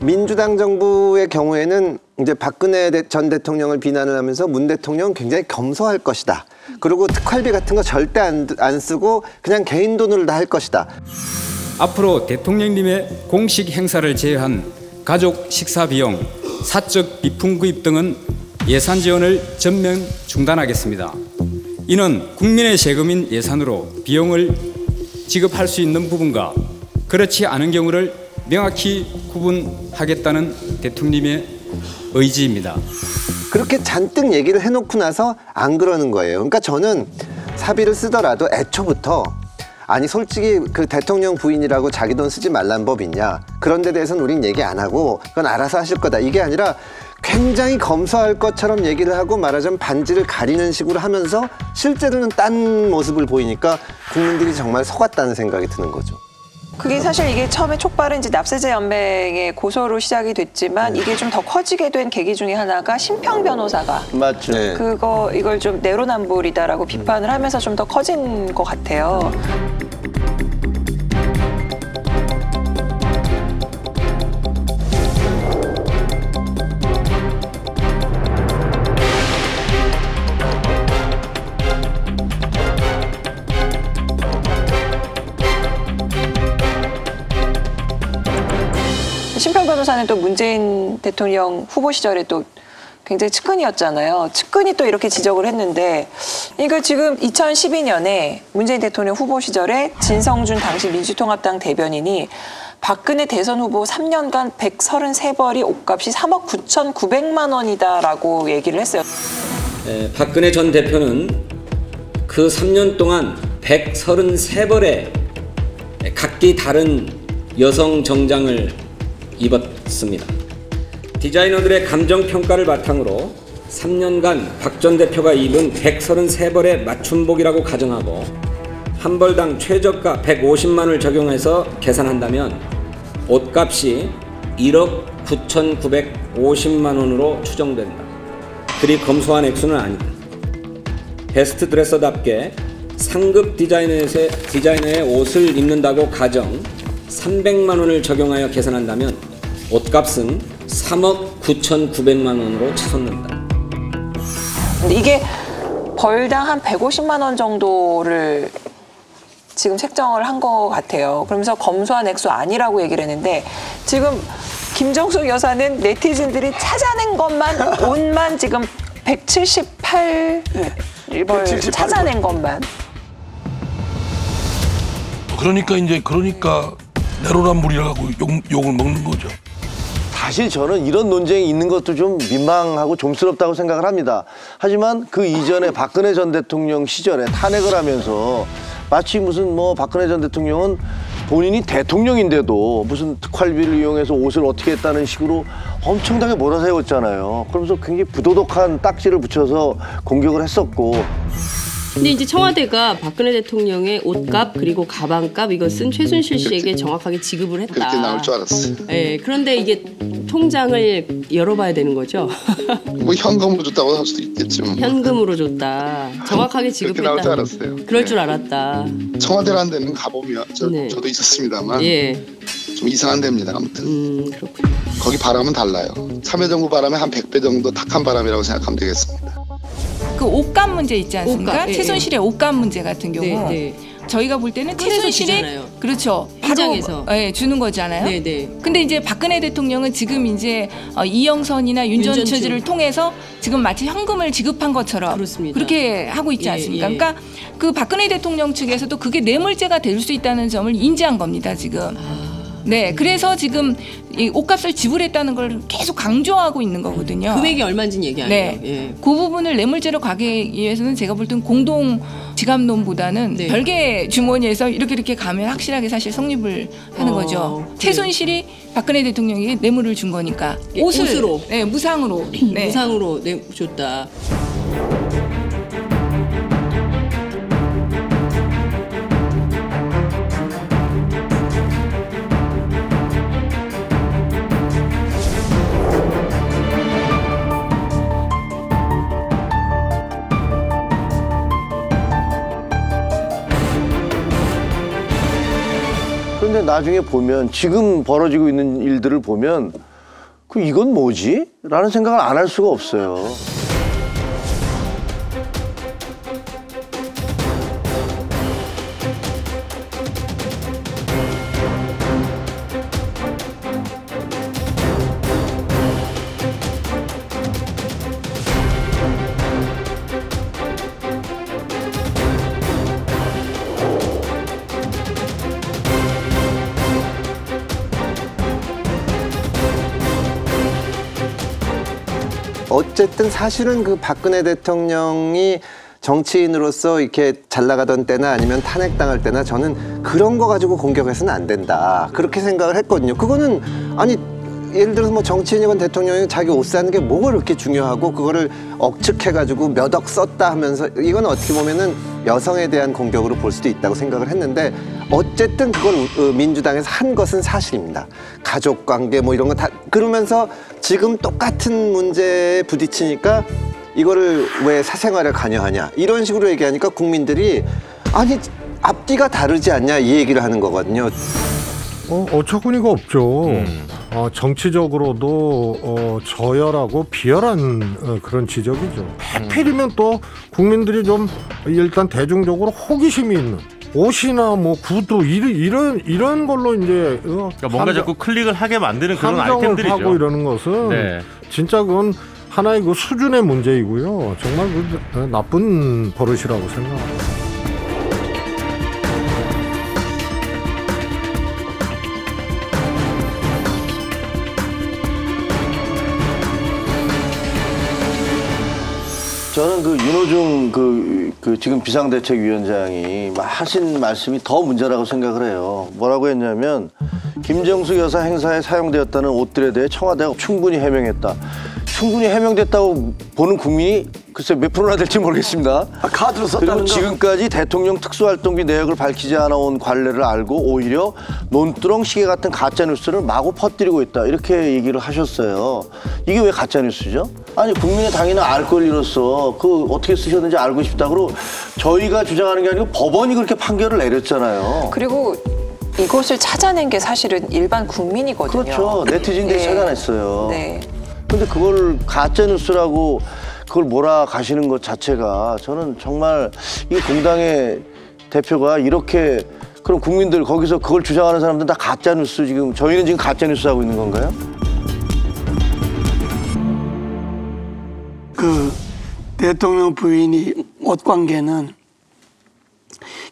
민주당 정부의 경우에는 이제 박근혜 전 대통령을 비난을 하면서 문 대통령은 굉장히 검소할 것이다. 그리고 특활비 같은 거 절대 안 쓰고 그냥 개인 돈으로 다 할 것이다. 앞으로 대통령님의 공식 행사를 제외한 가족 식사 비용, 사적 비품 구입 등은 예산 지원을 전면 중단하겠습니다. 이는 국민의 세금인 예산으로 비용을 지급할 수 있는 부분과 그렇지 않은 경우를 명확히 구분하겠다는 대통령님의 의지입니다. 그렇게 잔뜩 얘기를 해놓고 나서 안 그러는 거예요. 그러니까 저는 사비를 쓰더라도 애초부터 아니 솔직히 그 대통령 부인이라고 자기 돈 쓰지 말란 법 있냐. 그런 데 대해서는 우린 얘기 안 하고 그건 알아서 하실 거다. 이게 아니라 굉장히 검소할 것처럼 얘기를 하고 말하자면 반지를 가리는 식으로 하면서 실제로는 딴 모습을 보이니까 국민들이 정말 속았다는 생각이 드는 거죠. 그게 사실 이게 처음에 촉발은 이제 납세자 연맹의 고소로 시작이 됐지만 이게 좀 더 커지게 된 계기 중에 하나가 심평 변호사가 맞죠. 네. 이걸 좀 내로남불이다라고 비판을 하면서 좀 더 커진 것 같아요. 심평 변호사는 또 문재인 대통령 후보 시절에 또 굉장히 측근이었잖아요. 측근이 또 이렇게 지적을 했는데, 그러니까 지금 2012년에 문재인 대통령 후보 시절에 진성준 당시 민주통합당 대변인이 박근혜 대선 후보 3년간 133벌이 옷값이 3억 9,900만 원이다라고 얘기를 했어요. 박근혜 전 대표는 그 3년 동안 133벌의 각기 다른 여성 정장을 입었습니다. 디자이너들의 감정평가를 바탕으로 3년간 박 전 대표가 입은 133벌의 맞춤복이라고 가정하고 한 벌당 최저가 150만 원을 적용해서 계산한다면 옷값이 1억 9,950만 원으로 추정된다. 그리 검소한 액수는 아니다. 베스트 드레서답게 상급 디자이너의 옷을 입는다고 가정 300만 원을 적용하여 계산한다면 옷값은 3억 9,900만 원으로 치솟는다. 근데 이게 벌당 한 150만 원 정도를 지금 책정을 한 것 같아요. 그러면서 검소한 액수 아니라고 얘기를 했는데 지금 김정숙 여사는 네티즌들이 찾아낸 것만 옷만 지금 178벌 찾아낸 것만. 그러니까 내로남불이라고 욕을 먹는 거죠. 사실 저는 이런 논쟁이 있는 것도 좀 민망하고 좀스럽다고 생각을 합니다. 하지만 그 이전에 박근혜 전 대통령 시절에 탄핵을 하면서 마치 무슨 박근혜 전 대통령은 본인이 대통령인데도 무슨 특활비를 이용해서 옷을 어떻게 했다는 식으로 엄청나게 몰아세웠잖아요. 그러면서 굉장히 부도덕한 딱지를 붙여서 공격을 했었고. 근데 이제 청와대가 박근혜 대통령의 옷값 그리고 가방값 이거 쓴 최순실 씨에게 정확하게 지급을 했다. 그렇게 나올 줄 알았어요. 네, 그런데 이게 통장을 열어봐야 되는 거죠. 뭐 현금으로 줬다고 할 수도 있겠지. 뭐. 현금으로 줬다. 정확하게 지급했다. 그렇게 나올 줄 알았어요. 그럴 줄 알았다. 청와대라는 데는 가보면 저도 있었습니다만 좀 이상한 데입니다. 아무튼. 그렇군요. 거기 바람은 달라요. 참여정부 바람의 한 100배 정도 탁한 바람이라고 생각하면 되겠습니다. 그 옷값 문제 있지 않습니까? 옷값, 최순실의 옷값 문제 같은 경우 저희가 볼 때는 최순실이 그렇죠 바로 주는 거잖아요. 근데 이제 박근혜 대통령은 지금 이제 이영선이나 윤전추를 통해서 지금 마치 현금을 지급한 것처럼 그렇게 하고 있지 않습니까? 그러니까 그 박근혜 대통령 측에서도 그게 뇌물죄가 될 수 있다는 점을 인지한 겁니다 지금. 네, 그래서 지금 이 옷값을 지불했다는 걸 계속 강조하고 있는 거거든요. 금액이 얼마인지는 얘기 안 해요. 네, 그 부분을 뇌물죄로 가기 위해서는 제가 볼 땐 공동 지갑론보다는 별개 주머니에서 이렇게 가면 확실하게 사실 성립을 하는 거죠. 최순실이 박근혜 대통령에게 뇌물을 준 거니까 옷으로, 무상으로, 무상으로 줬다. 그런데 나중에 보면 지금 벌어지고 있는 일들을 보면 그 이건 뭐지? 라는 생각을 안 할 수가 없어요. 어쨌든 사실은 그 박근혜 대통령이 정치인으로서 이렇게 잘 나가던 때나 아니면 탄핵당할 때나 저는 그런 거 가지고 공격해서는 안 된다. 그렇게 생각을 했거든요. 그거는 아니 예를 들어서 뭐 정치인이건 대통령이 자기 옷 사는 게 뭐가 그렇게 중요하고 그거를 억측해가지고 몇 억 썼다 하면서 이건 어떻게 보면은 여성에 대한 공격으로 볼 수도 있다고 생각을 했는데 어쨌든 그걸 민주당에서 한 것은 사실입니다. 가족관계 뭐 이런 거 다 그러면서 지금 똑같은 문제에 부딪히니까 이거를 왜 사생활에 관여하냐 이런 식으로 얘기하니까 국민들이 아니 앞뒤가 다르지 않냐 이 얘기를 하는 거거든요. 어처구니가 없죠. 정치적으로도 저열하고 비열한 그런 지적이죠. 하필이면 또 국민들이 좀 일단 대중적으로 호기심이 있는 옷이나 뭐 구두 이런 걸로 이제 그러니까 뭔가 자꾸 클릭을 하게 만드는 그런 아이템들이죠. 하고 이러는 것은 네. 진짜 그건 하나의 그 수준의 문제이고요. 정말 그 나쁜 버릇이라고 생각합니다. 저는 그 윤호중 그 지금 비상대책위원장이 하신 말씀이 더 문제라고 생각을 해요. 뭐라고 했냐면 김정숙 여사 행사에 사용되었다는 옷들에 대해 청와대가 충분히 해명했다. 충분히 해명됐다고 보는 국민이 글쎄 몇 프로나 될지 모르겠습니다. 카드로 썼다는 그리고 지금까지 대통령 특수활동비 내역을 밝히지 않아온 관례를 알고 오히려 논두렁 시계 같은 가짜뉴스를 마구 퍼뜨리고 있다. 이렇게 얘기를 하셨어요. 이게 왜 가짜뉴스죠? 아니 국민의 당연히 알 권리로서 그 어떻게 쓰셨는지 알고 싶다고 저희가 주장하는 게 아니고 법원이 그렇게 판결을 내렸잖아요. 그리고 이것을 찾아낸 게 사실은 일반 국민이거든요. 그렇죠. 네티즌들이 네. 찾아냈어요. 네. 근데 그걸 가짜뉴스라고 그걸 몰아가시는 것 자체가 저는 정말 이 공당의 대표가 이렇게 그럼 국민들 거기서 그걸 주장하는 사람들은 다 가짜뉴스 지금 저희는 지금 가짜뉴스 하고 있는 건가요? 그 대통령 부인이 옷 관계는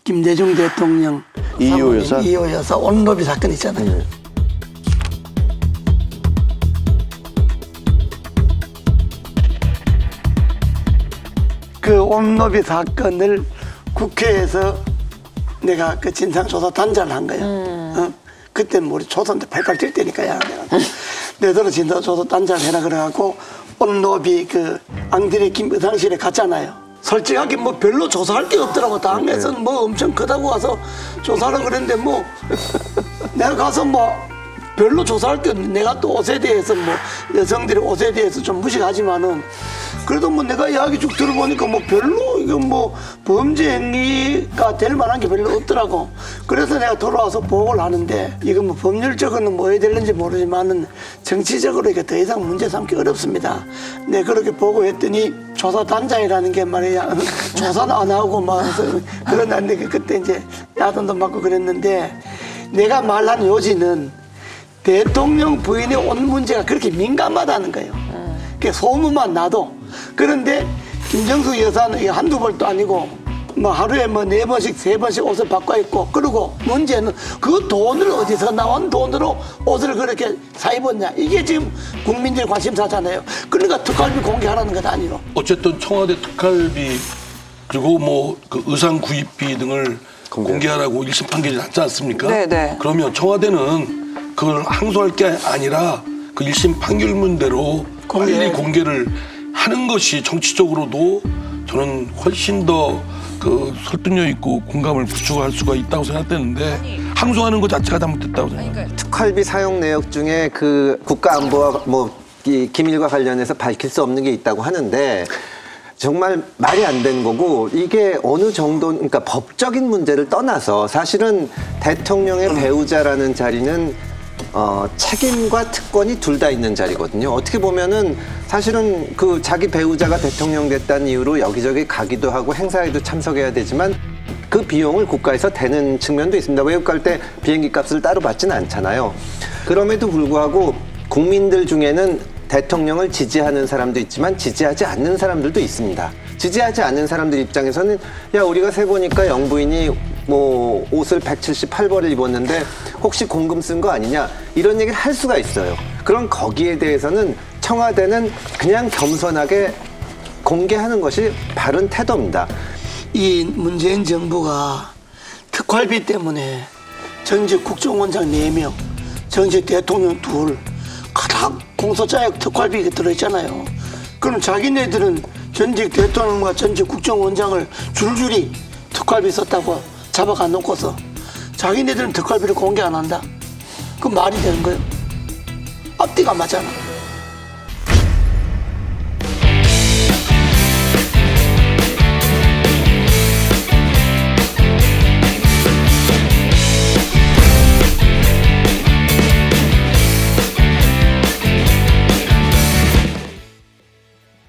김대중 대통령 이호 여사 옷노비 사건 있잖아요. 그 옷노비 사건을 국회에서 내가 그 진상조사단장을 한 거야. 그때는 우리 조선때 팔팔 뛸 때니까야. 내더러 진상조사단장을 해라 그래갖고 옷노비 그 앙드레 김 의상실에 갔잖아요. 솔직하게 뭐 별로 조사할 게 없더라고. 당에서는 뭐 엄청 크다고 와서 조사하라 그랬는데 뭐 내가 가서 뭐 별로 조사할 게 없는데 내가 또 옷에 대해서 뭐 여성들의 옷에 대해서 좀 무식하지만은 그래도 뭐 내가 이야기 쭉 들어보니까 뭐 별로 이거 뭐 범죄 행위가 될 만한 게 별로 없더라고. 그래서 내가 돌아와서 보고를 하는데 이거 뭐 법률적으로는 뭐 해야 되는지 모르지만은 정치적으로 이게 더 이상 문제 삼기 어렵습니다. 네 그렇게 보고했더니 조사단장이라는 게 말이야 조사도 안 하고 막 그런다는데 그때 이제 야단도 맞고 그랬는데 내가 말한 요지는 대통령 부인의 옷 문제가 그렇게 민감하다는 거예요. 그게 소문만 나도. 그런데 김정숙 여사는 한두 벌도 아니고 뭐 하루에 뭐 4번씩 3번씩 옷을 바꿔 입고 그리고 문제는 그 돈을 어디서 나온 돈으로 옷을 그렇게 사 입었냐 이게 지금 국민들의 관심사잖아요. 그러니까 특활비 공개하라는 것 아니로. 어쨌든 청와대 특활비 그리고 뭐 그 의상 구입비 등을 공개하라고 1심 판결이 났지 않습니까? 네네. 그러면 청와대는 그걸 항소할 게 아니라 그 1심 판결문대로 빨리 공개를 하는 것이 정치적으로도 저는 훨씬 더 그 설득력 있고 공감을 구축할 수가 있다고 생각되는데 항소하는 것 자체가 잘못됐다고 생각합니다. 특활비 사용 내역 중에 그 국가안보와 뭐 이 기밀과 관련해서 밝힐 수 없는 게 있다고 하는데 정말 말이 안 되는 거고 이게 어느 정도 그러니까 법적인 문제를 떠나서 사실은 대통령의 배우자라는 자리는 책임과 특권이 둘 다 있는 자리거든요. 어떻게 보면은 사실은 그 자기 배우자가 대통령 됐다는 이유로 여기저기 가기도 하고 행사에도 참석해야 되지만 그 비용을 국가에서 대는 측면도 있습니다. 외국 갈 때 비행기 값을 따로 받지는 않잖아요. 그럼에도 불구하고 국민들 중에는 대통령을 지지하는 사람도 있지만 지지하지 않는 사람들도 있습니다. 지지하지 않는 사람들 입장에서는 야 우리가 세 보니까 영부인이 뭐 옷을 178벌을 입었는데 혹시 공금 쓴 거 아니냐 이런 얘기를 할 수가 있어요. 그럼 거기에 대해서는 청와대는 그냥 겸손하게 공개하는 것이 바른 태도입니다. 이 문재인 정부가 특활비 때문에 전직 국정원장 4명, 전직 대통령 2, 가닥 공소장에 특활비가 들어있잖아요. 그럼 자기네들은 전직 대통령과 전직 국정원장을 줄줄이 특활비 썼다고 잡아가 놓고서 자기네들은 특활비를 공개 안 한다? 그럼 말이 되는 거예요? 앞뒤가 맞잖아.